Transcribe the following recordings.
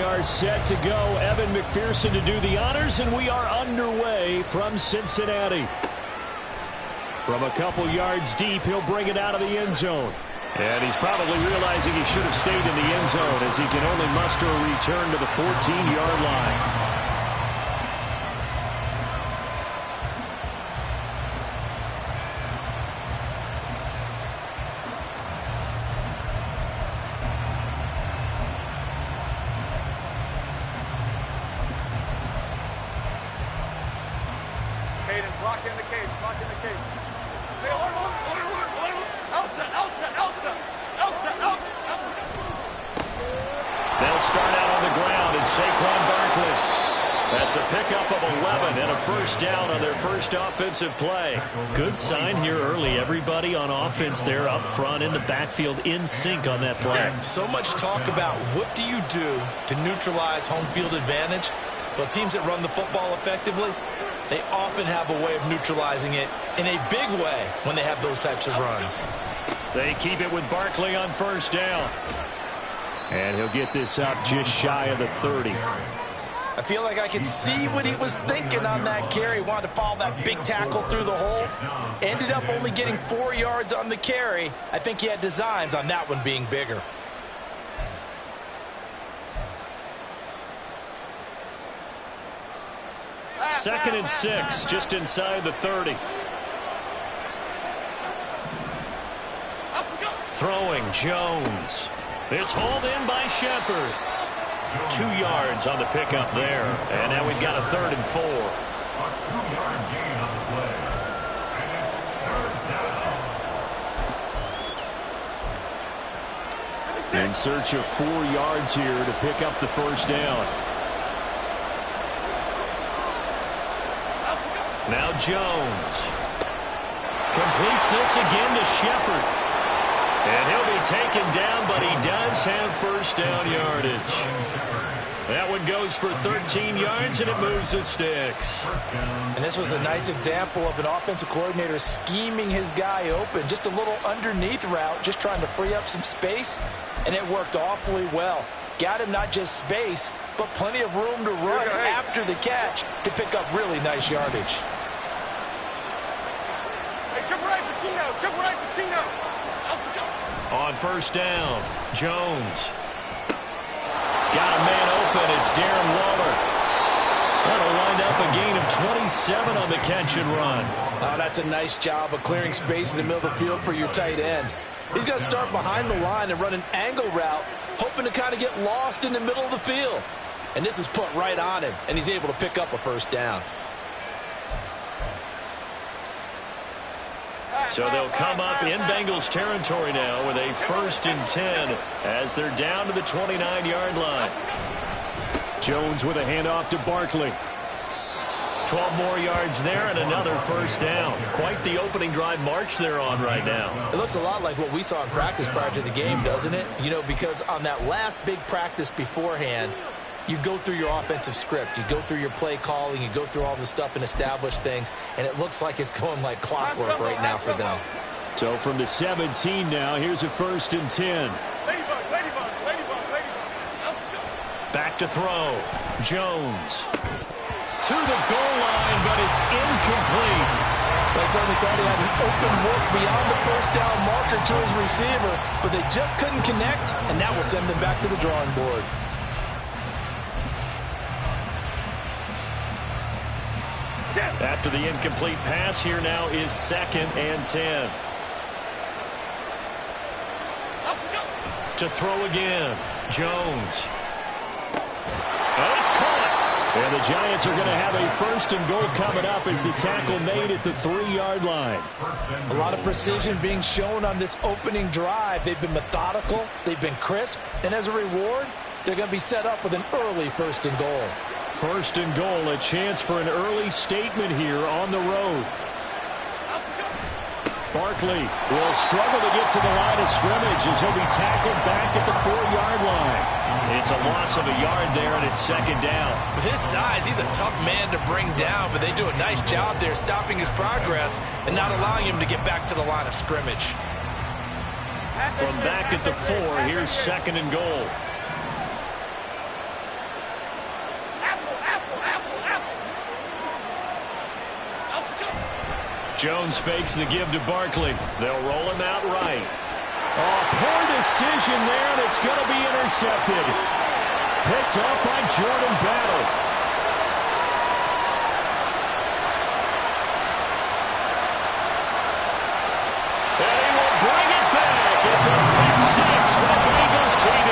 are set to go. Evan McPherson to do the honors, and we are underway from Cincinnati. From a couple yards deep, he'll bring it out of the end zone. And he's probably realizing he should have stayed in the end zone as he can only muster a return to the 14-yard line. They'll start out on the ground, and Saquon Barkley. That's a pickup of 11 and a first down on their first offensive play. Good sign here early. Everybody on offense there up front in the backfield in sync on that play. So much talk about what do you do to neutralize home field advantage. Well, teams that run the football effectively, they often have a way of neutralizing it in a big way when they have those types of runs. They keep it with Barkley on first down. And he'll get this up just shy of the 30. I feel like I can see what he was thinking on that carry. Wanted to follow that big tackle through the hole. Ended up only getting 4 yards on the carry. I think he had designs on that one being bigger. Second and 6, just inside the 30. Throwing, Jones. It's hauled in by Shepard. 2 yards on the pickup there. And now we've got a 3rd and 4. A 2-yard gain on the play. And it's 3rd down. In search of 4 yards here to pick up the first down. Now Jones. Completes this again to Shepard. And he'll be taken down, but he does have first down yardage. That one goes for 13 yards, and it moves the sticks. And this was a nice example of an offensive coordinator scheming his guy open. Just a little underneath route, just trying to free up some space, and it worked awfully well. Got him not just space, but plenty of room to run after the catch to pick up really nice yardage. Hey, triple right, Patino. On first down, Jones. Got a man open. It's Darren Waller. That'll wind up a gain of 27 on the catch and run. Oh, that's a nice job of clearing space in the middle of the field for your tight end. He's going to start behind the line and run an angle route, hoping to kind of get lost in the middle of the field. And this is put right on him, and he's able to pick up a first down. So they'll come up in Bengals territory now with a 1st and 10 as they're down to the 29-yard line. Jones with a handoff to Barkley. 12 more yards there and another first down. Quite the opening drive march they're on right now. It looks a lot like what we saw in practice prior to the game, doesn't it? You know, because on that last big practice beforehand, you go through your offensive script. You go through your play calling. You go through all the stuff and establish things. And it looks like it's going like clockwork right now for them. So from the 17 now, here's a 1st and 10. Ladybug. Back to throw. Jones. To the goal line, but it's incomplete. I certainly thought he had an open look beyond the first down marker to his receiver, but they just couldn't connect, and that will send them back to the drawing board. After the incomplete pass, here now is 2nd and 10. To throw again, Jones. Oh, it's caught. And the Giants are going to have a 1st and goal coming up as the tackle made at the 3-yard line. A lot of precision being shown on this opening drive. They've been methodical, they've been crisp, and as a reward, they're going to be set up with an early 1st and goal. 1st and goal, a chance for an early statement here on the road. Barkley will struggle to get to the line of scrimmage as he'll be tackled back at the 4-yard line. It's a loss of a yard there, and it's 2nd down. With his size, he's a tough man to bring down, but they do a nice job there stopping his progress and not allowing him to get back to the line of scrimmage. From back at the 4, here's 2nd and goal. Jones fakes the give to Barkley. They'll roll him out right. Oh, poor decision there, and it's going to be intercepted. Picked up by Jordan Battle. And he will bring it back. It's a pick six for Bengals TD.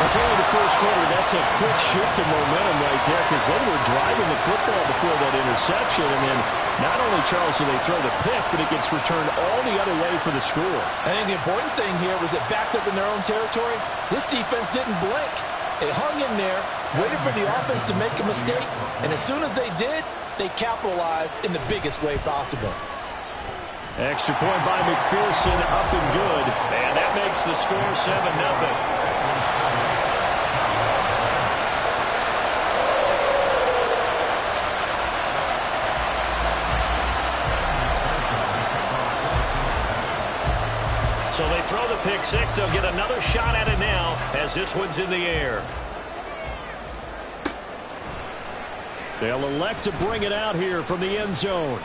That's only the first quarter. That's a quick shift of momentum right there because they were driving the football before that interception. And then not only, Charles, do they throw the pick, but it gets returned all the other way for the score. I think the important thing here was it backed up in their own territory. This defense didn't blink. They hung in there, waited for the offense to make a mistake. And as soon as they did, they capitalized in the biggest way possible. Extra point by McPherson, up and good. And that makes the score 7-0. So they throw the pick six. They'll get another shot at it now as this one's in the air. They'll elect to bring it out here from the end zone.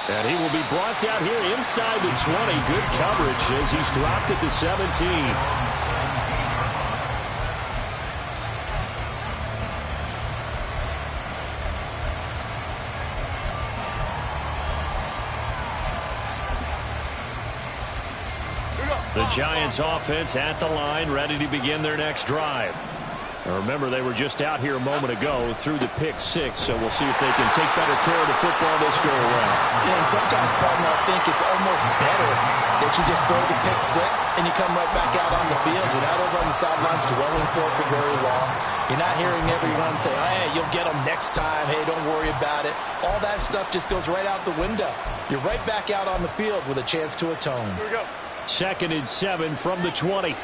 And he will be brought down here inside the 20. Good coverage as he's dropped at the 17. The Giants offense at the line, ready to begin their next drive. Now remember, they were just out here a moment ago through the pick six, so we'll see if they can take better care of the football this go around. Yeah, and sometimes, partner, I think it's almost better that you just throw the pick six and you come right back out on the field. You're not over on the sidelines dwelling for it for very long. You're not hearing everyone say, hey, you'll get them next time. Hey, don't worry about it. All that stuff just goes right out the window. You're right back out on the field with a chance to atone. Here we go. 2nd and 7 from the 20.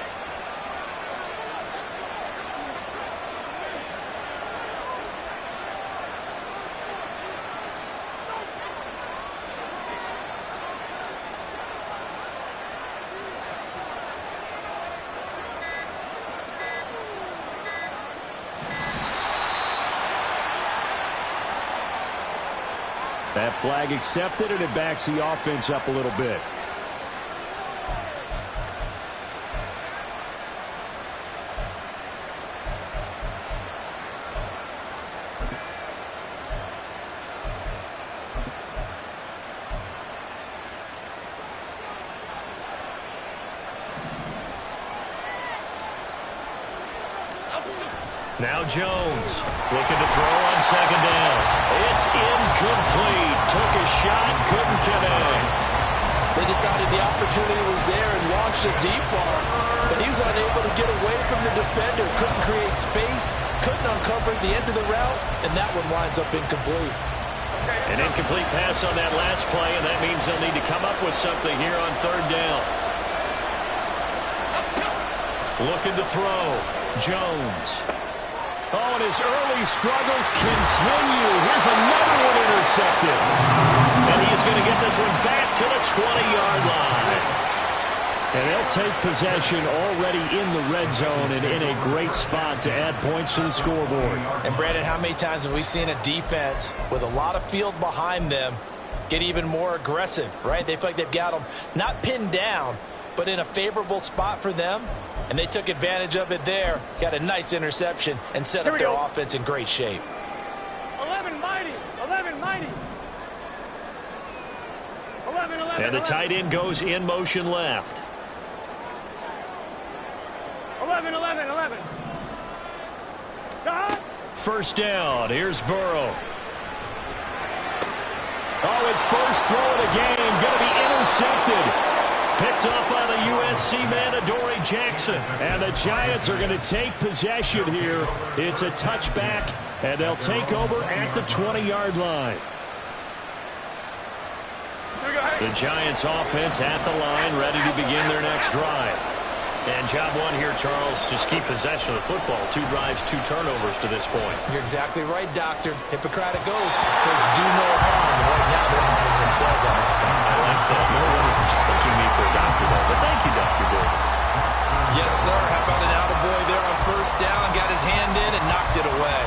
That flag accepted, and it backs the offense up a little bit. Now Jones looking to throw on 2nd down. It's incomplete. Took a shot, couldn't connect. They decided the opportunity was there and launched a deep ball. But he was unable to get away from the defender. Couldn't create space. Couldn't uncover the end of the route. And that one winds up incomplete. An incomplete pass on that last play, and that means they'll need to come up with something here on 3rd down. Looking to throw. Jones. Oh, and his early struggles continue. Here's another one intercepted. And he is going to get this one back to the 20-yard line. And they'll take possession already in the red zone and in a great spot to add points to the scoreboard. And, Brandon, how many times have we seen a defense with a lot of field behind them get even more aggressive, right? They feel like they've got them not pinned down, but in a favorable spot for them. And they took advantage of it there. Got a nice interception and set up their offense in great shape. 11 mighty. 11 mighty. 11, 11, and the tight end goes in motion left. 11, 11, 11. First down. Here's Burrow. Oh, his first throw of the game going to be intercepted. Picked up by the USC man, Adoree Jackson. And the Giants are going to take possession here. It's a touchback, and they'll take over at the 20-yard line. The Giants offense at the line, ready to begin their next drive. And job one here, Charles, just keep possession of the football. 2 drives, 2 turnovers to this point. You're exactly right, Doctor. Hippocratic oath says do no harm. And right now they're harming themselves on offense. I like that. No one is mistaking me for a doctor, though. But thank you, Dr. Davis. Yes, sir. How about an attaboy there on 1st down? Got his hand in and knocked it away.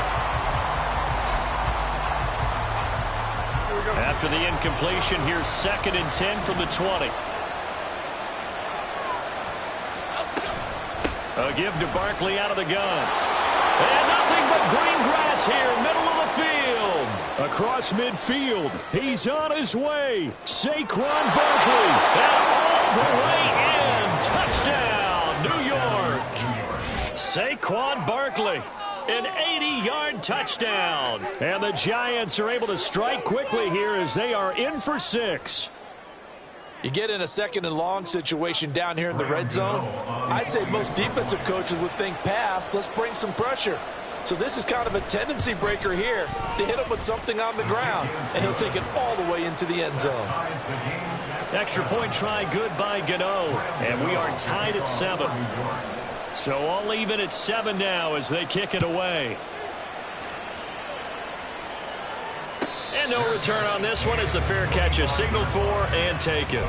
After the incompletion, here's 2nd and 10 from the 20. A give to Barkley out of the gun. And nothing but green grass here, middle of the field. Across midfield, he's on his way. Saquon Barkley, and all the way in. Touchdown, New York. Saquon Barkley, an 80-yard touchdown. And the Giants are able to strike quickly here as they are in for 6. You get in a 2nd and long situation down here in the red zone. I'd say most defensive coaches would think pass. Let's bring some pressure. So this is kind of a tendency breaker here to hit him with something on the ground. And he'll take it all the way into the end zone. Extra point try good by Gano. And we are tied at 7. So all even at 7 now as they kick it away. And no return on this one as the fair catch is signaled for and taken.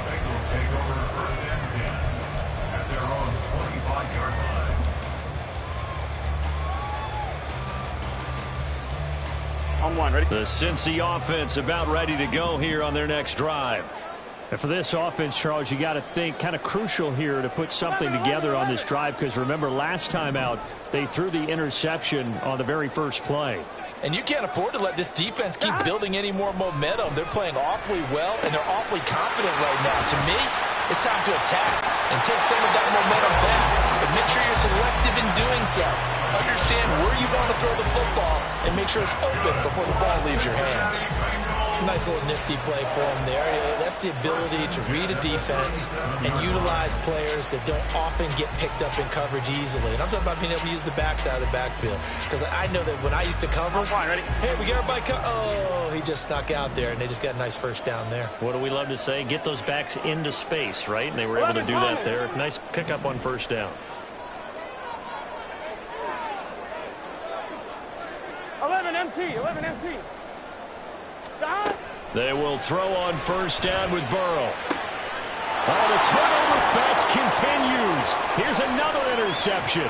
On one, ready? The Cincy offense about ready to go here on their next drive. And for this offense, Charles, you got to think kind of crucial here to put something together on this drive because remember last time out they threw the interception on the very first play. And you can't afford to let this defense keep building any more momentum. They're playing awfully well, and they're awfully confident right now. To me, it's time to attack and take some of that momentum back. But make sure you're selective in doing so. Understand where you want to throw the football and make sure it's open before the ball leaves your hands. Nice little nifty play for him there. That's the ability to read a defense and utilize players that don't often get picked up in coverage easily. And I'm talking about being able to use the backside of the backfield. Because I know that when I used to cover, hey, we got everybody oh, he just snuck out there, and they just got a nice first down there. What do we love to say? Get those backs into space, right? And they were able to do that there. Nice pickup on first down. 11 MT. They will throw on first down with Burrow. Oh, the turnover fest continues. Here's another interception.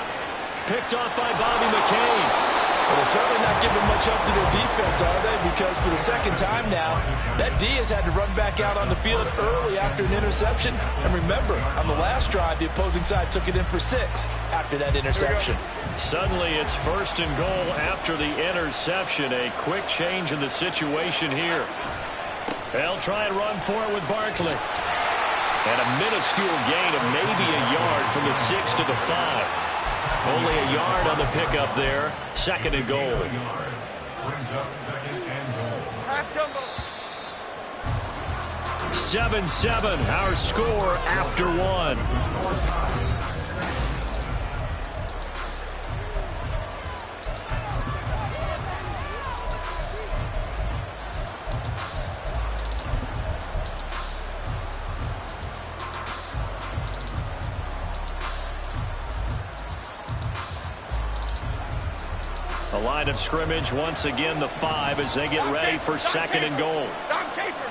Picked off by Bobby McCain. Well, they're certainly not giving much up to their defense, are they? Because for the second time now, that D has had to run back out on the field early after an interception. And remember, on the last drive, the opposing side took it in for 6 after that interception. Suddenly, it's 1st and goal after the interception. A quick change in the situation here. They'll try and run for it with Barkley. And a minuscule gain of maybe a yard from the 6 to the 5. Only a yard on the pickup there. 2nd and goal. Half jumbo. 7-7, our score after 1. The line of scrimmage, once again, the 5 as they get ready for 2nd and goal. Don Capers.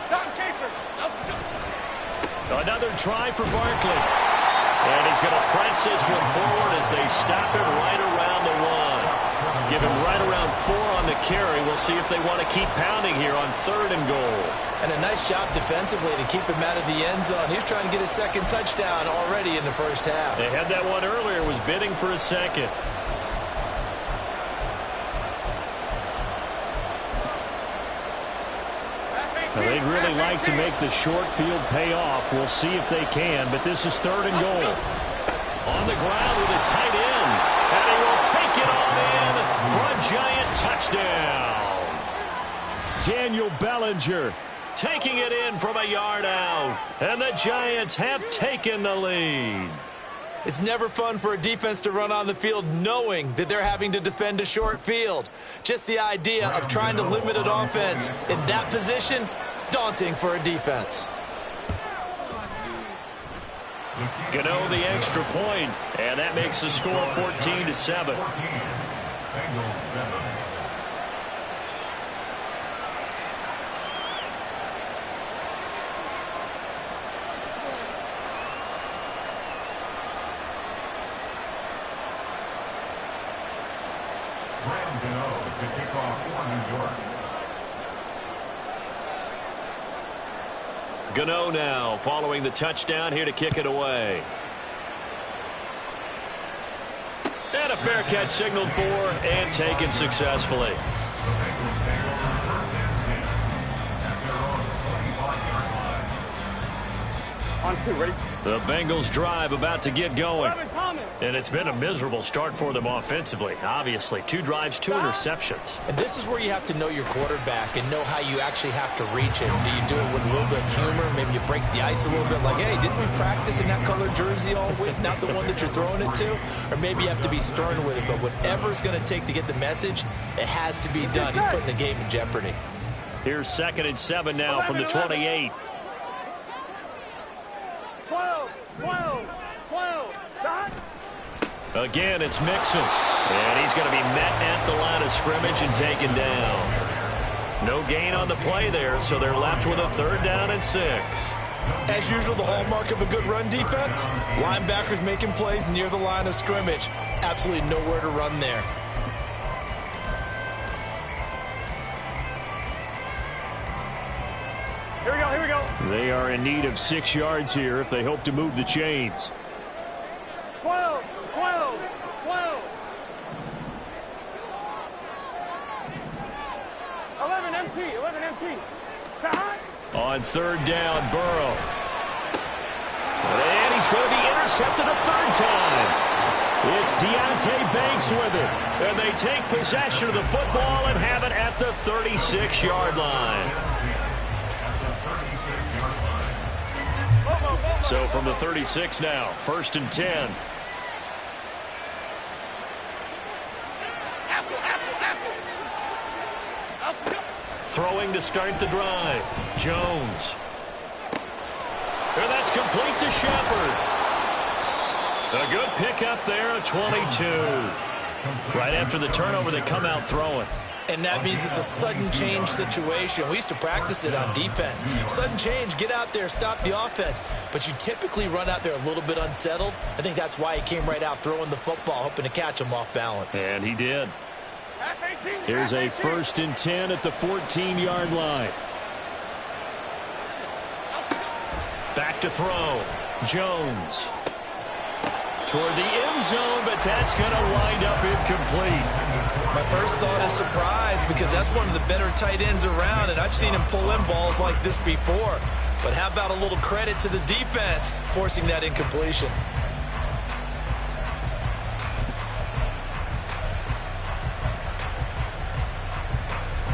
Another try for Barkley. And he's going to press this one forward as they stop it right around the 1. Give him right around 4 on the carry. We'll see if they want to keep pounding here on 3rd and goal. And a nice job defensively to keep him out of the end zone. He's trying to get his 2nd touchdown already in the first half. They had that one earlier, was bidding for a 2nd. Now, they'd really like to make the short field pay off. We'll see if they can, but this is 3rd and goal. On the ground with a tight end, and he will take it on in for a Giant touchdown. Daniel Bellinger taking it in from a yard out, and the Giants have taken the lead. It's never fun for a defense to run on the field knowing that they're having to defend a short field. Just the idea of trying to limit an offense in that position, daunting for a defense. Gano the extra point, and that makes the score 14-7. To kick off for New York. Gano now following the touchdown here to kick it away. And a fair catch signaled for and taken successfully. On 2, ready? The Bengals drive about to get going. And it's been a miserable start for them offensively. Obviously, 2 drives, 2 interceptions. And this is where you have to know your quarterback and know how you actually have to reach him. Do you do it with a little bit of humor? Maybe you break the ice a little bit like, hey, didn't we practice in that color jersey all week? Not the one that you're throwing it to? Or maybe you have to be stern with it. But whatever it's going to take to get the message, it has to be done. He's putting the game in jeopardy. Here's 2nd and 7 now from the 28. 12, 12, 12. Dot. Again, it's Mixon. And he's going to be met at the line of scrimmage and taken down. No gain on the play there, so they're left with a 3rd down and 6. As usual, the hallmark of a good run defense, linebackers making plays near the line of scrimmage. Absolutely nowhere to run there. Here we go, here we go. They are in need of 6 yards here if they hope to move the chains. 12, 12, 12. 11 MT, 11 MT. Dot. On 3rd down, Burrow. And he's going to be intercepted a 3rd time. It's Deontay Banks with it. And they take possession of the football and have it at the 36-yard line. So from the 36 now, 1st and 10. Throwing to start the drive. Jones. And that's complete to Shepard. A good pickup there, a 22. Right after the turnover, they come out throwing. And that means it's a sudden change situation. We used to practice it on defense. Sudden change, get out there, stop the offense. But you typically run out there a little bit unsettled. I think that's why he came right out throwing the football, hoping to catch him off balance. And he did. Here's a 1st and 10 at the 14-yard line. Back to throw. Jones. Toward the end zone, but that's going to wind up incomplete. My first thought is surprise because that's one of the better tight ends around, and I've seen him pull in balls like this before. But how about a little credit to the defense forcing that incompletion?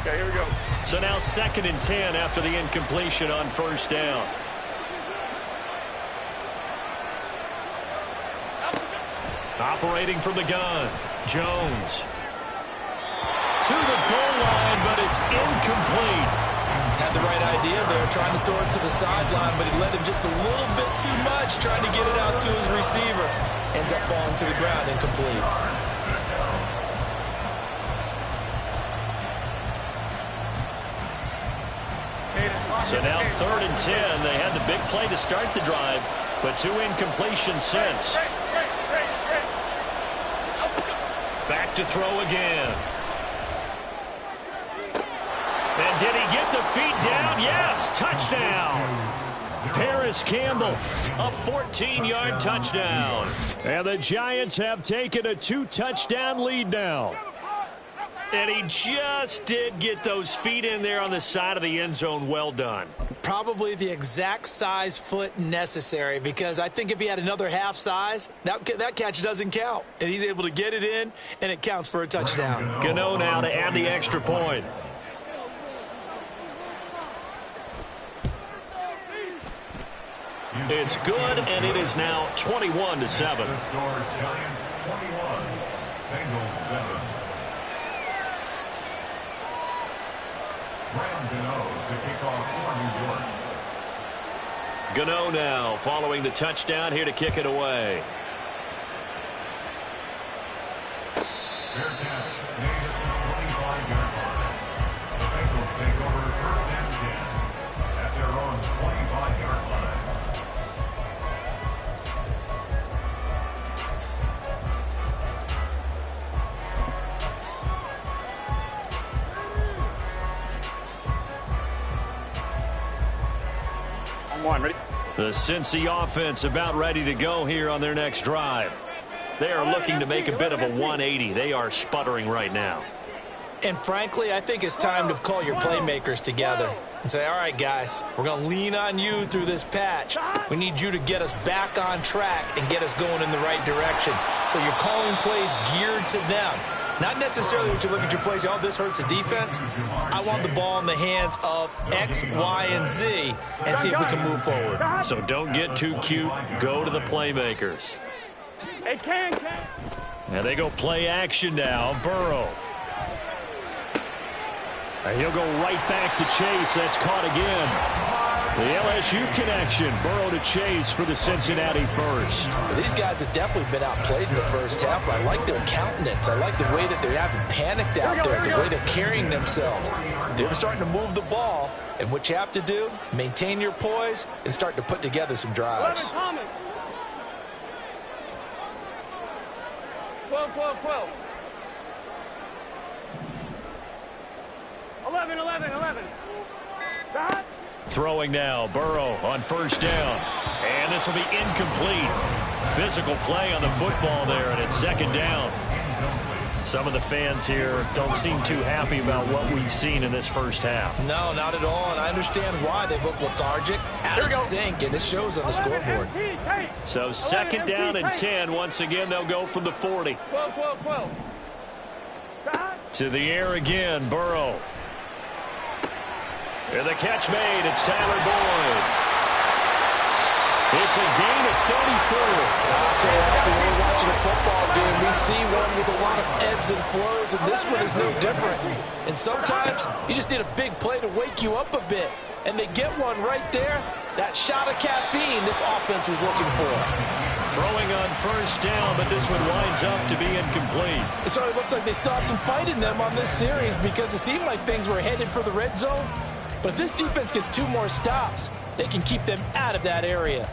Okay, here we go. So now 2nd and 10 after the incompletion on 1st down. Operating from the gun, Jones. To the goal line, but it's incomplete. Had the right idea there, trying to throw it to the sideline, but he let him just a little bit too much, trying to get it out to his receiver. Ends up falling to the ground, incomplete. So now 3rd and 10. They had the big play to start the drive, but 2 incompletions since. Back to throw again. And did he get the feet down? Yes, touchdown. Paris Campbell, a 14-yard touchdown. And the Giants have taken a 2-touchdown lead now. And he just did get those feet in there on the side of the end zone. Well done. Probably the exact size foot necessary, because I think if he had another half size, that catch doesn't count. And he's able to get it in, and it counts for a touchdown. Gano now to add the extra point. It's good, and it is now 21-7. Giants 21, Bengals 7. To kick off for New York. Gano now following the touchdown here to kick it away. Fair catch made at the 25-yard line. The Bengals take over 1st and 10 at their own 25-yard line. On one, ready? The Cincy offense about ready to go here on their next drive. They are looking to make a bit of a 180. They are sputtering right now. And frankly, I think it's time to call your playmakers together and say, all right, guys, we're going to lean on you through this patch. We need you to get us back on track and get us going in the right direction. So you're calling plays geared to them. Not necessarily when you look at your plays, oh, this hurts the defense. I want the ball in the hands of X, Y, and Z and see if we can move forward. So don't get too cute. Go to the playmakers. Hey, can. And they go play action now. Burrow. And he'll go right back to Chase. That's caught again. The LSU connection. Burrow to Chase for the Cincinnati first. Well, these guys have definitely been outplayed in the first half. I like their countenance. I like the way that they're having panicked out there, the way they're carrying themselves. They're starting to move the ball. And what you have to do, maintain your poise and start to put together some drives. 12. 11. Stop. Throwing now. Burrow on first down. And this will be incomplete. Physical play on the football there, and it's second down. Some of the fans here don't seem too happy about what we've seen in this first half. No, not at all, and I understand why. They look lethargic, out of sync, and it shows on the scoreboard. So second down and 10. Once again, they'll go from the 40. 12. To the air again, Burrow. And the catch made. It's Tyler Boyd. It's a gain of 34. So often when we're watching a football game, we see one with a lot of ebbs and flows, and this one is no different. And sometimes you just need a big play to wake you up a bit. And they get one right there. That shot of caffeine this offense was looking for. Throwing on first down, but this one winds up to be incomplete. It sort of looks like they still have some fight in them on this series because it seemed like things were headed for the red zone. But if this defense gets 2 more stops, they can keep them out of that area.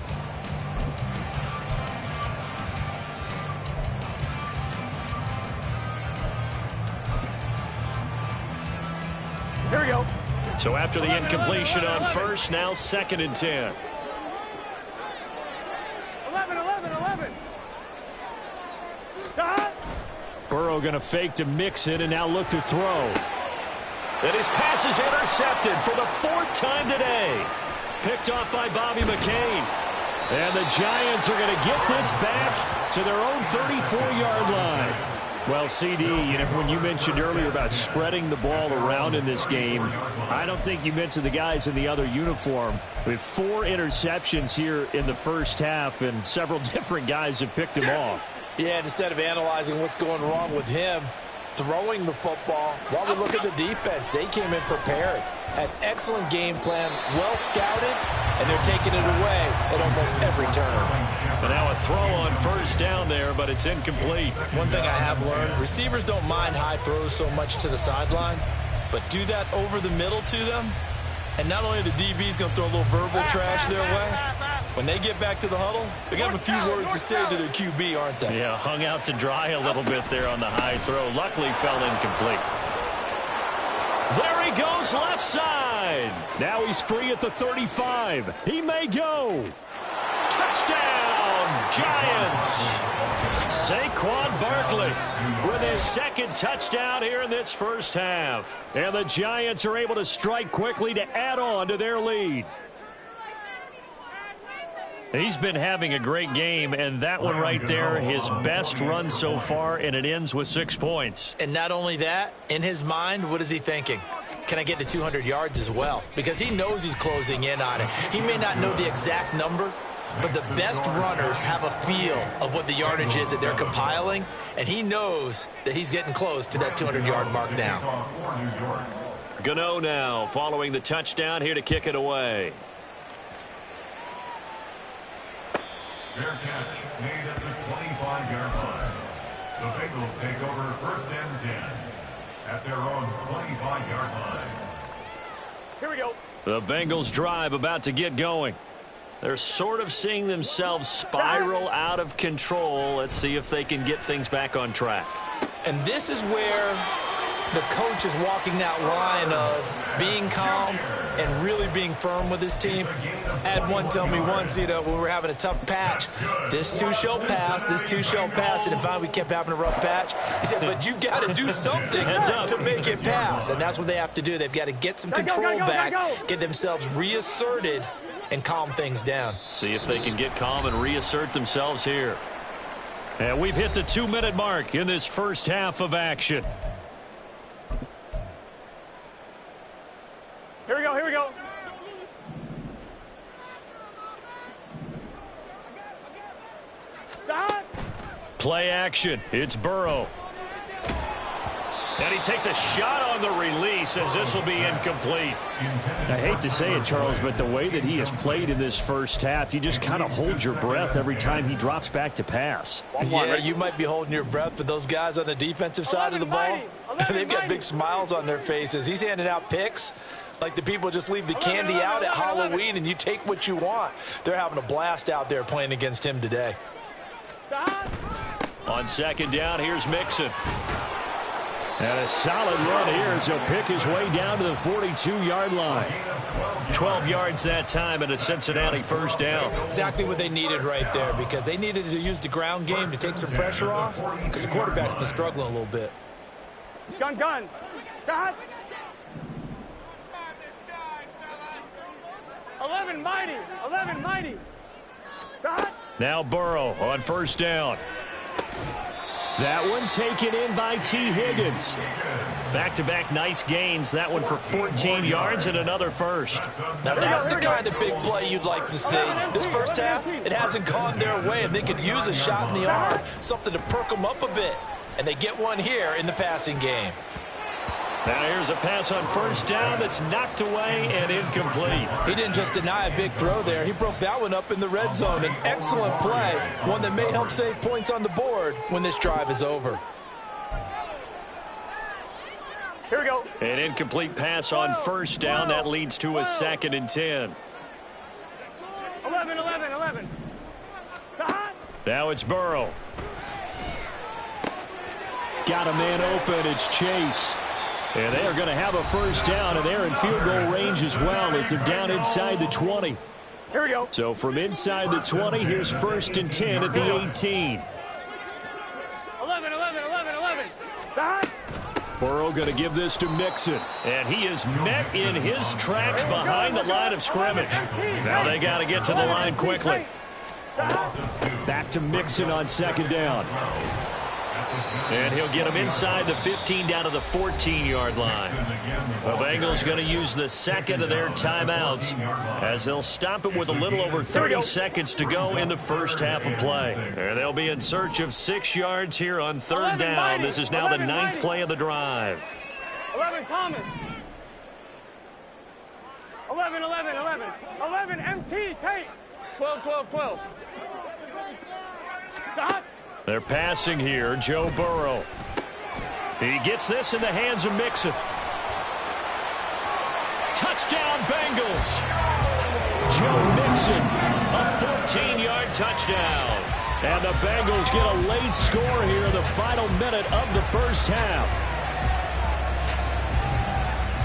Here we go. So after the incompletion on first, now second and 10. 11. Stop. Burrow going to fake to mix it and now look to throw. And his pass is intercepted for the 4th time today. Picked off by Bobby McCain. And the Giants are going to get this back to their own 34-yard line. Well, CD, when you mentioned earlier about spreading the ball around in this game, I don't think you mentioned the guys in the other uniform. With 4 interceptions here in the first half, and several different guys have picked him off. Yeah, and instead of analyzing what's going wrong with him, throwing the football, while we look at the defense, they came in prepared. An excellent game plan, well scouted, and they're taking it away at almost every turn. And now a throw on first down there, but it's incomplete. One thing I have learned, receivers don't mind high throws so much to the sideline, but do that over the middle to them, and not only are the DBs going to throw a little verbal trash their way, when they get back to the huddle, they're going to have a few words to say to their QB, aren't they? Yeah, hung out to dry a little bit there on the high throw. Luckily fell incomplete. There he goes left side. Now he's free at the 35. He may go. Touchdown, Giants. Saquon Barkley with his 2nd touchdown here in this first half. And the Giants are able to strike quickly to add on to their lead. He's been having a great game, and that one right there, his best run so far, and it ends with 6 points. And not only that, in his mind, what is he thinking? Can I get to 200 yards as well? Because he knows he's closing in on it. He may not know the exact number, but the best runners have a feel of what the yardage is that they're compiling, and he knows that he's getting close to that 200-yard mark now. Gano now following the touchdown here to kick it away. Fair catch made at the 25-yard line. The Bengals take over first and 10 at their own 25-yard line. Here we go. The Bengals drive about to get going. They're sort of seeing themselves spiral out of control. Let's see if they can get things back on track. And this is where the coach is walking that line of being calm, and really being firm with his team. I had one tell me once, when we were having a tough patch, this too shall pass, this too shall pass, and finally we kept having a rough patch. He said, but you've got to do something to make it pass, and that's what they have to do. They've got to get some control back, get themselves reasserted, and calm things down. See if they can get calm and reassert themselves here. And we've hit the 2-minute mark in this first half of action. Here we go, here we go. Stop. Play action. It's Burrow. And he takes a shot on the release as this will be incomplete. I hate to say it, Charles, but the way that he has played in this first half, you just kind of hold your breath every time he drops back to pass. Yeah, you might be holding your breath, but those guys on the defensive side of the ball, they've got big smiles on their faces. He's handing out picks like the people just leave the candy out at Halloween and you take what you want. They're having a blast out there playing against him today. On second down, here's Mixon. And a solid run here as he'll pick his way down to the 42-yard line. 12 yards that time and a Cincinnati first down. Exactly what they needed right there, because they needed to use the ground game to take some pressure off, because the quarterback's been struggling a little bit. Gun. Stop. 11 mighty. Stop. Now Burrow on first down. That one taken in by T. Higgins. Back-to-back nice gains. That one for 14 yards and another first. Now that's the kind of big play you'd like to see. This first half, it hasn't gone their way, and they could use a shot in the arm, something to perk them up a bit. And they get one here in the passing game. Now here's a pass on first down that's knocked away and incomplete. He didn't just deny a big throw there. He broke that one up in the red zone. An excellent play, one that may help save points on the board when this drive is over. Here we go. An incomplete pass on first down. That leads to a 2nd and 10. 11. Stop. Now it's Burrow. Got a man open. It's Chase. And they are going to have a first down, and they're in field goal range as well. It's down inside the 20. Here we go. So from inside the 20, here's 1st and 10 at the 18. 11. Stop. Burrow going to give this to Mixon. And he is met in his tracks behind the line of scrimmage. Now they got to get to the line quickly. Back to Mixon on second down. And he'll get him inside the 15 down to the 14-yard line. The Bengals going to use the second of their timeouts as they'll stop it with a little over 30 seconds to go in the first half of play. And they'll be in search of 6 yards here on third down. This is now the 9th play of the drive. 11 Thomas. 11 MT Tate. 12. Stop. They're passing here. Joe Burrow. He gets this in the hands of Mixon. Touchdown, Bengals. Joe Mixon. A 14-yard touchdown. And the Bengals get a late score here in the final minute of the first half.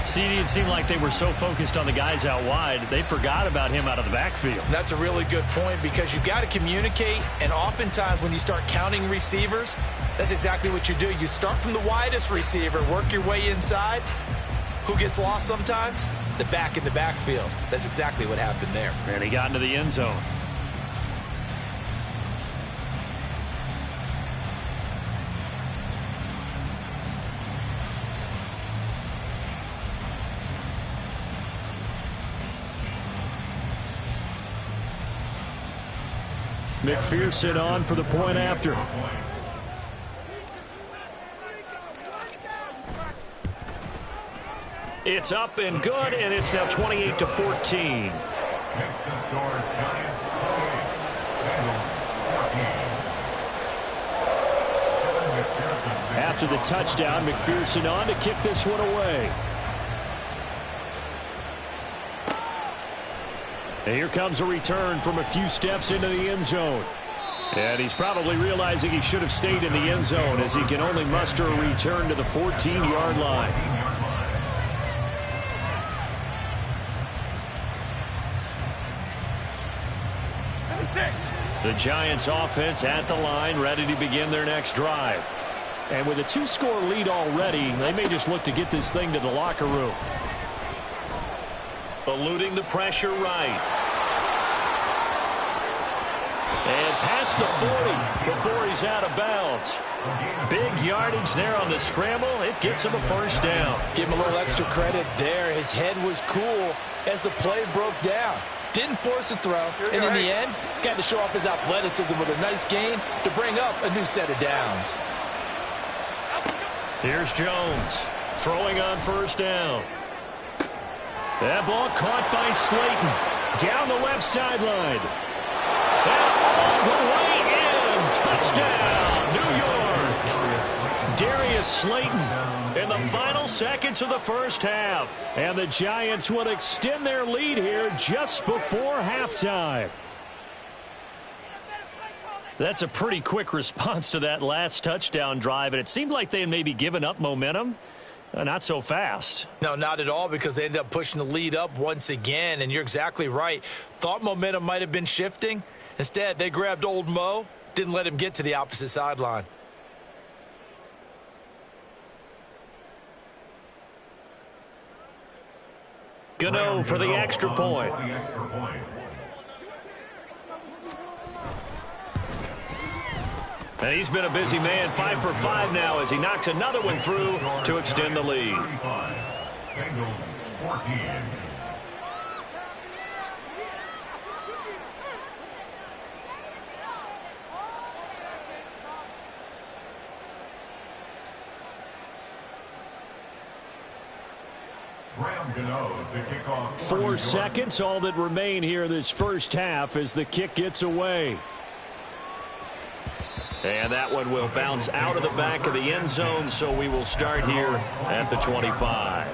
CD, it seemed like they were so focused on the guys out wide, they forgot about him out of the backfield. That's a really good point, because you've got to communicate, and oftentimes when you start counting receivers, that's exactly what you do. You start from the widest receiver, work your way inside. Who gets lost sometimes? The back in the backfield. That's exactly what happened there. And he got into the end zone. McPherson on for the point after. It's up and good, and it's now 28-14. Next to score, Giants 28, Bengals 14. After the touchdown, McPherson on to kick this one away. And here comes a return from a few steps into the end zone. And he's probably realizing he should have stayed in the end zone, as he can only muster a return to the 14-yard line. The Giants offense at the line, ready to begin their next drive. And with a 2-score lead already, they may just look to get this thing to the locker room. Eluding the pressure right. And past the 40 before he's out of bounds. Big yardage there on the scramble. It gets him a first down. Give him a little extra credit there. His head was cool as the play broke down. Didn't force a throw, and in the end, got to show off his athleticism with a nice gain to bring up a new set of downs. Here's Jones throwing on first down. That ball caught by Slayton down the left sideline. And all the way in. Touchdown, New York. Darius Slayton in the final seconds of the first half. And the Giants will extend their lead here just before halftime. That's a pretty quick response to that last touchdown drive, and it seemed like they had maybe given up momentum. Not so fast. No, not at all, because they ended up pushing the lead up once again, and you're exactly right. Thought momentum might have been shifting. Instead, they grabbed old Mo, didn't let him get to the opposite sideline. Gano for the extra point. And he's been a busy man, 5 for 5 now as he knocks another one through to extend the lead. Bengals 14. To kick off 4 seconds, all that remain here this first half as the kick gets away. And that one will bounce out of the back of the end zone, so we will start here at the 25.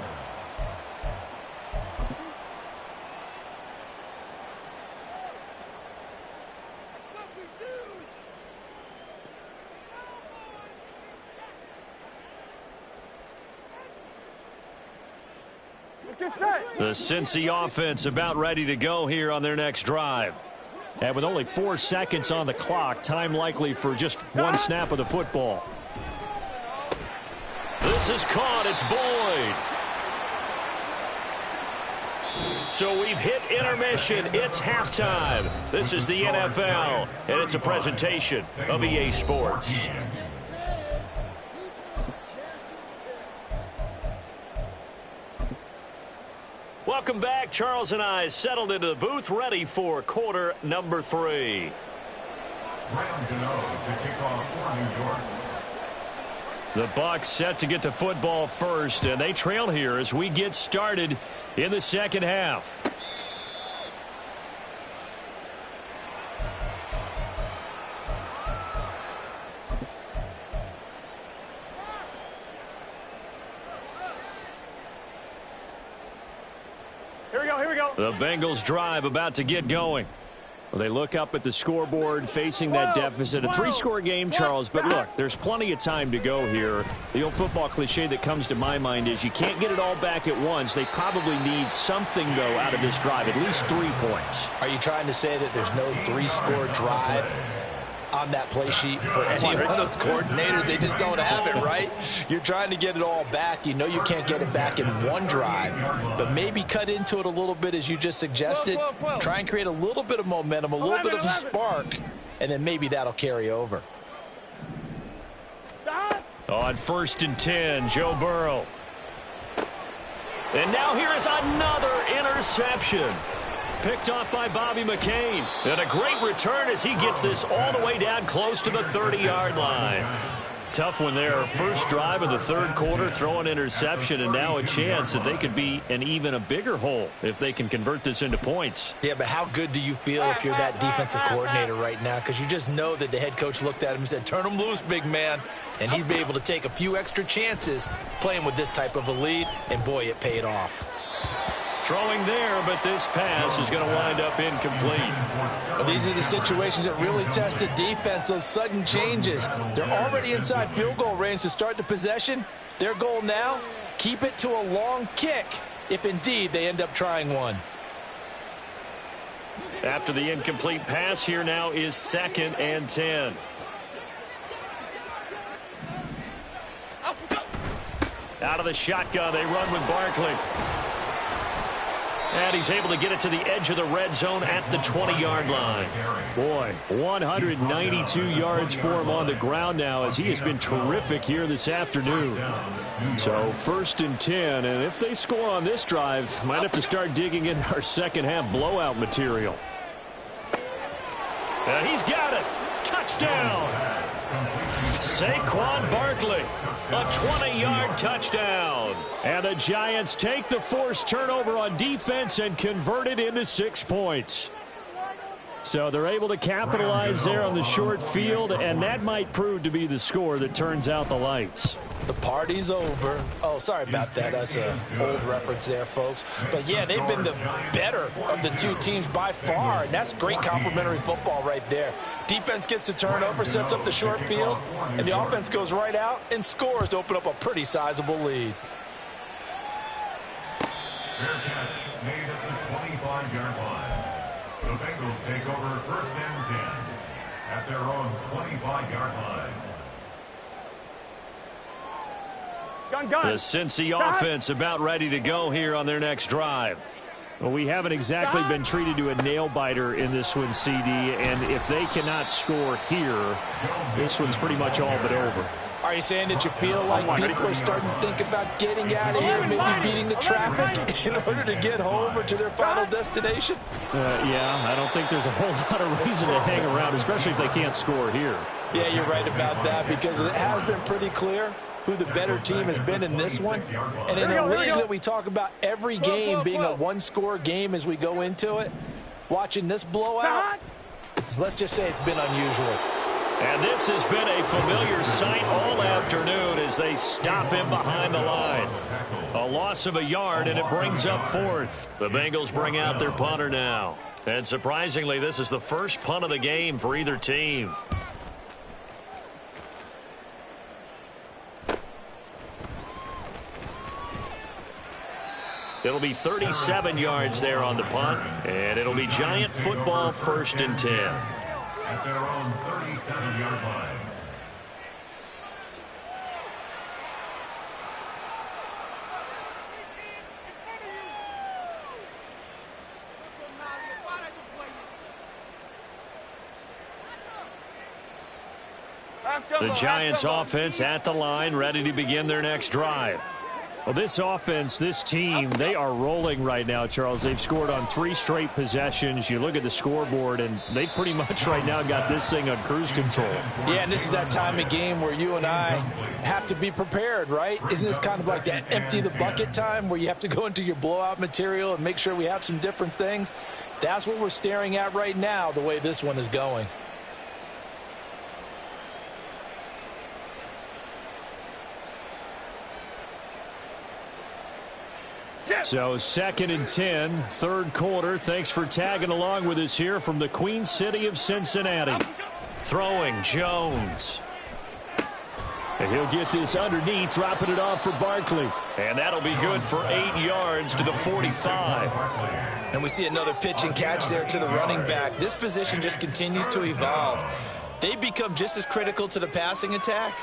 The Cincy offense about ready to go here on their next drive. And with only 4 seconds on the clock, time likely for just one snap of the football. This is caught. It's Boyd. So we've hit intermission. It's halftime. This is the NFL, and it's a presentation of EA Sports. Welcome back. Charles and I settled into the booth, ready for quarter number 3. The Bucs set to get the football first, and they trail here as we get started in the second half. Here we go. The Bengals drive about to get going. Well, they look up at the scoreboard facing that deficit. A 3-score game, Charles, but look, there's plenty of time to go here. The old football cliche that comes to my mind is you can't get it all back at once. They probably need something, though, out of this drive, at least 3 points. Are you trying to say that there's no 3-score drive on that play sheet for any one of those coordinators? They just don't have it, right? You're trying to get it all back. You know you can't get it back in one drive, but maybe cut into it a little bit as you just suggested. Try and create a little bit of momentum, a little bit of a spark, and then maybe that'll carry over. On 1st and 10, Joe Burrow. And now here is another interception. Picked off by Bobby McCain. And a great return as he gets this all the way down close to the 30-yard line. Tough one there. First drive of the 3rd quarter, throw an interception, and now a chance that they could be in even a bigger hole if they can convert this into points. Yeah, but how good do you feel if you're that defensive coordinator right now? Because you just know that the head coach looked at him and said, turn him loose, big man. And he'd be able to take a few extra chances playing with this type of a lead, and boy, it paid off. Throwing there, but this pass is going to wind up incomplete. Well, these are the situations that really test the defense, those sudden changes. They're already inside field goal range to start the possession. Their goal now, keep it to a long kick, if indeed they end up trying one. After the incomplete pass, here now is 2nd and 10. Out of the shotgun, they run with Barkley. And he's able to get it to the edge of the red zone at the 20-yard line. Boy, 192 yards for him on the ground now as he has been terrific here this afternoon. So 1st and 10, and if they score on this drive, might have to start digging in our second half blowout material. And he's got it. Touchdown. Saquon Barkley, a 20-yard touchdown. And the Giants take the forced turnover on defense and convert it into 6 points. So they're able to capitalize there on the short field, and that might prove to be the score that turns out the lights. The party's over. Oh, sorry about that. That's an old reference there, folks. But, yeah, they've been the better of the two teams by far, and that's great complimentary football right there. Defense gets the turnover, sets up the short field, and the offense goes right out and scores to open up a pretty sizable lead. Fair catch made at the 25-yard line. The Bengals take over 1st and 10 at their own 25-yard line. The Cincy offense about ready to go here on their next drive. Well, we haven't exactly been treated to a nail-biter in this one, CD, and if they cannot score here, this one's pretty much all but over. Are you saying that you feel like people are starting to think about getting out of here, maybe beating the traffic in order to get home or to their final destination? Yeah, I don't think there's a whole lot of reason to hang around, especially if they can't score here. Yeah, you're right about that because it has been pretty clear who the better team has been in this one. And in a league that we talk about every game being a one-score game as we go into it, watching this blowout, let's just say it's been unusual. And this has been a familiar sight all afternoon as they stop him behind the line. A loss of a yard, and it brings up 4th. The Bengals bring out their punter now. And surprisingly, this is the first punt of the game for either team. It'll be 37 yards there on the punt, and it'll be Giant football 1st and 10. At their own 37-yard line. The Giants offense at the line, ready to begin their next drive. Well, this offense, this team, they are rolling right now, Charles. They've scored on 3 straight possessions. You look at the scoreboard, and they pretty much right now got this thing on cruise control. Yeah, and this is that time of game where you and I have to be prepared, right? Isn't this kind of like that empty the bucket time where you have to go into your blowout material and make sure we have some different things? That's what we're staring at right now, the way this one is going. So 2nd and 10, 3rd quarter. Thanks for tagging along with us here from the Queen City of Cincinnati. Throwing Jones. And he'll get this underneath, dropping it off for Barkley. And that'll be good for 8 yards to the 45. And we see another pitch and catch there to the running back. This position just continues to evolve. They become just as critical to the passing attack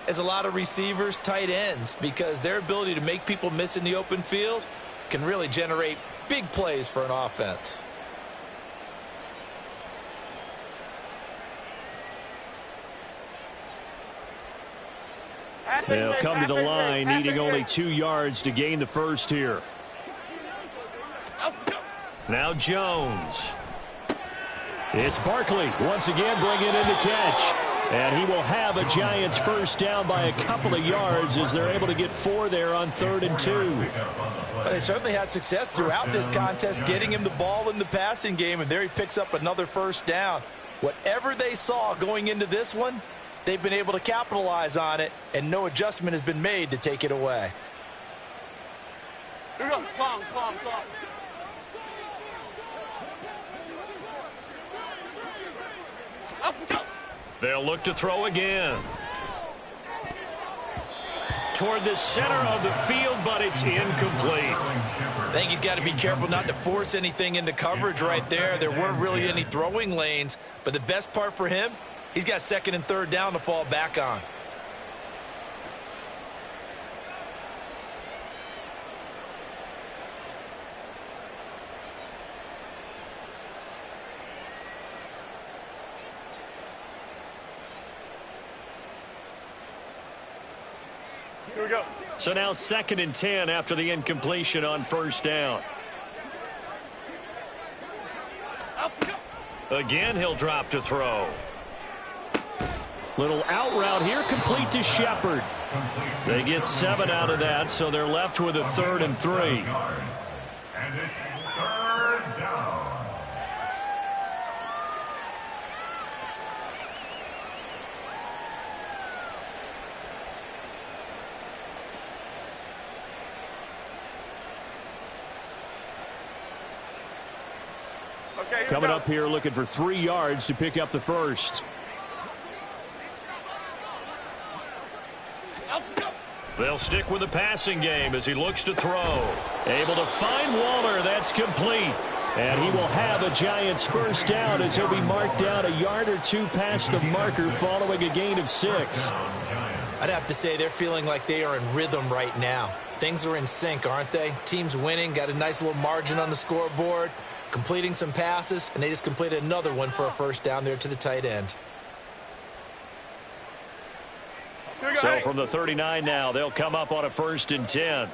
as a lot of receivers, tight ends, because their ability to make people miss in the open field can really generate big plays for an offense. They'll come to the line, needing only 2 yards to gain the first here. Now Jones. It's Barkley once again bringing in the catch. And he will have a Giants first down by a couple of yards as they're able to get 4 there on 3rd and 2. Well, they certainly had success throughout this contest getting him the ball in the passing game, and there he picks up another first down. Whatever they saw going into this one, they've been able to capitalize on it, and no adjustment has been made to take it away. Here we go. Calm. Up and go. They'll look to throw again. Toward the center of the field, but it's incomplete. I think he's got to be careful not to force anything into coverage right there. There weren't really any throwing lanes, but the best part for him, he's got second and third down to fall back on. Here we go. So now 2nd and 10 after the incompletion on first down. Again, he'll drop to throw. Little out route here, complete to Shepard. They get 7 out of that, so they're left with a 3rd and 3. And it's 3rd down. Okay, Coming up here looking for 3 yards to pick up the first. They'll stick with the passing game as he looks to throw. Able to find Waller. That's complete. And he will have a Giants first down as he'll be marked down a yard or 2 past the marker following a gain of 6. I'd have to say they're feeling like they are in rhythm right now. Things are in sync, aren't they? Team's winning, got a nice little margin on the scoreboard, completing some passes, and they just completed another one for a first down there to the tight end. So from the 39 now, they'll come up on a 1st and 10.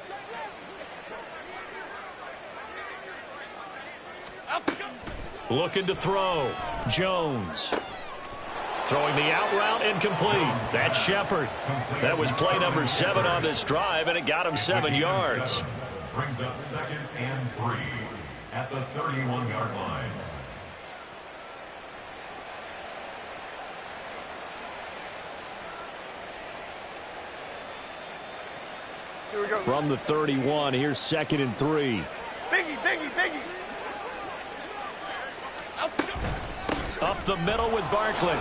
Looking to throw. Jones. Throwing the out route, incomplete. That's Shepard. That was play number 7 on this drive, and it got him 7 yards. Brings up 2nd and 3 at the 31-yard line. Here we go. From the 31, here's 2nd and 3. Biggie, biggie, biggie. Up the middle with Barkley.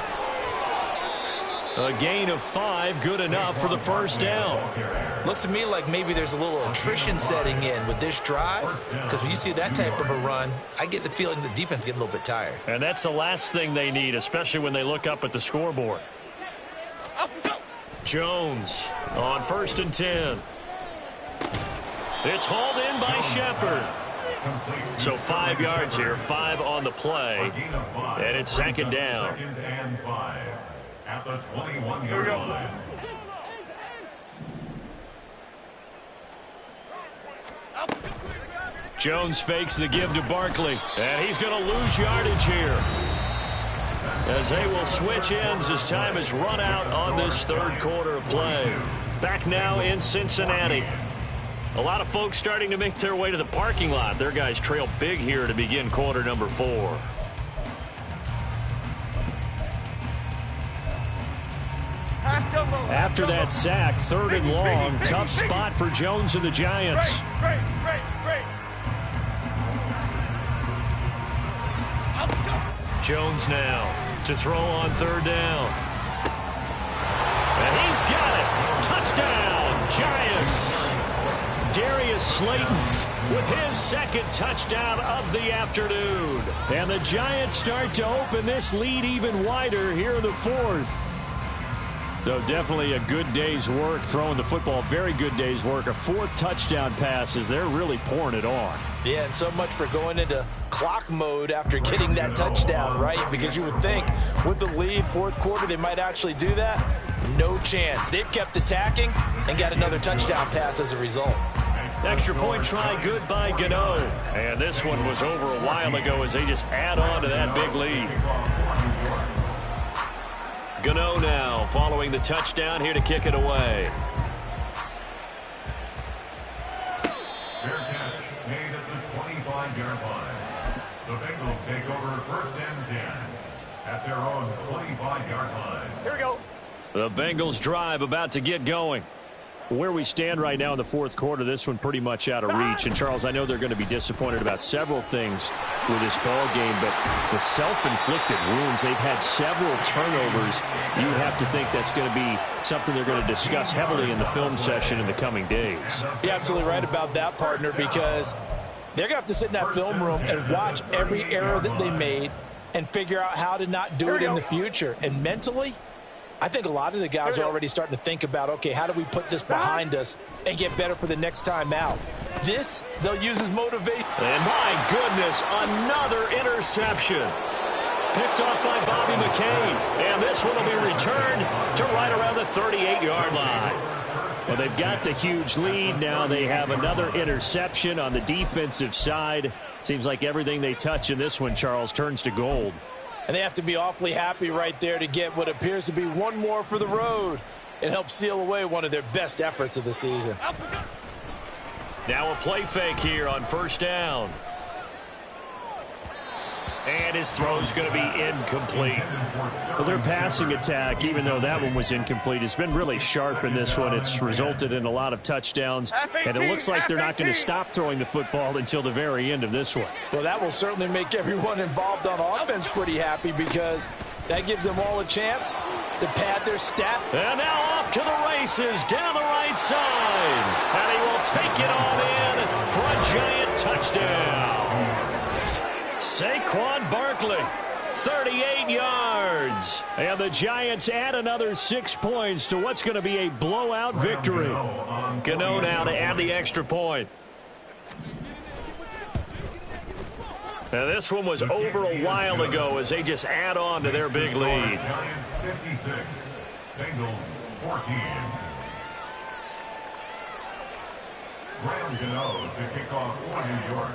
A gain of 5, good enough for the first down. Looks to me like maybe there's a little attrition setting in with this drive, because when you see that type of a run, I get the feeling the defense getting a little bit tired. And that's the last thing they need, especially when they look up at the scoreboard. Jones on 1st and 10. It's hauled in by Shepard. So 5 yards here, 5 on the play, and it's 2nd down. 2nd and 5 at the 21-yard line. Jones fakes the give to Barkley, and he's going to lose yardage here, as they will switch ends as time has run out on this 3rd quarter of play. Back now in Cincinnati. A lot of folks starting to make their way to the parking lot. Their guys trail big here to begin quarter number 4. After that sack, 3rd and long, tough spot for Jones and the Giants. Great. Jones now to throw on 3rd down. And he's got it. Touchdown, Giants. Darius Slayton with his 2nd touchdown of the afternoon. And the Giants start to open this lead even wider here in the 4th. Though definitely a good day's work throwing the football. Very good day's work. A 4th touchdown pass as they're really pouring it on. Yeah, and so much for going into clock mode after getting that touchdown, right? Because you would think with the lead, 4th quarter, they might actually do that. No chance. They've kept attacking and got another touchdown pass as a result. Extra point try good by Gano. And this one was over a while ago as they just add on to that big lead. Gano now following the touchdown here to kick it away. Fair catch made at the 25-yard line. The Bengals take over 1st and 10 at their own 25-yard line. Here we go. The Bengals drive about to get going. Where we stand right now in the 4th quarter, this one pretty much out of reach. And, Charles, I know they're going to be disappointed about several things with this ball game, but the self-inflicted wounds, they've had several turnovers. You have to think that's going to be something they're going to discuss heavily in the film session in the coming days. You're absolutely right about that, partner, because They're going to have to sit in that film room and watch every error that they made and figure out how to not do it in the future. And mentally, I think a lot of the guys are already starting to think about, okay, how do we put this behind us and get better for the next time out? This, they'll use as motivation. And my goodness, another interception. Picked off by Bobby McCain. And this one will be returned to right around the 38-yard line. Well, they've got the huge lead. Now they have another interception on the defensive side. Seems like everything they touch in this one, Charles, turns to gold. And they have to be awfully happy right there to get what appears to be one more for the road. It helps seal away one of their best efforts of the season. Now a play fake here on first down. And his throw's going to be incomplete. Well, their passing attack, even though that one was incomplete, has been really sharp in this one. It's resulted in a lot of touchdowns, and it looks like they're not going to stop throwing the football until the very end of this one. Well, that will certainly make everyone involved on offense pretty happy because that gives them all a chance to pad their stat. And now off to the races down the right side. And he will take it all in for a giant touchdown. Saquon Barkley, 38 yards. And the Giants add another 6 points to what's going to be a blowout victory. Gano now to add the extra point. Now this one was over a while ago as they just add on to their big lead. Giants 56, Bengals 14. Graham Gano to kick off for New York.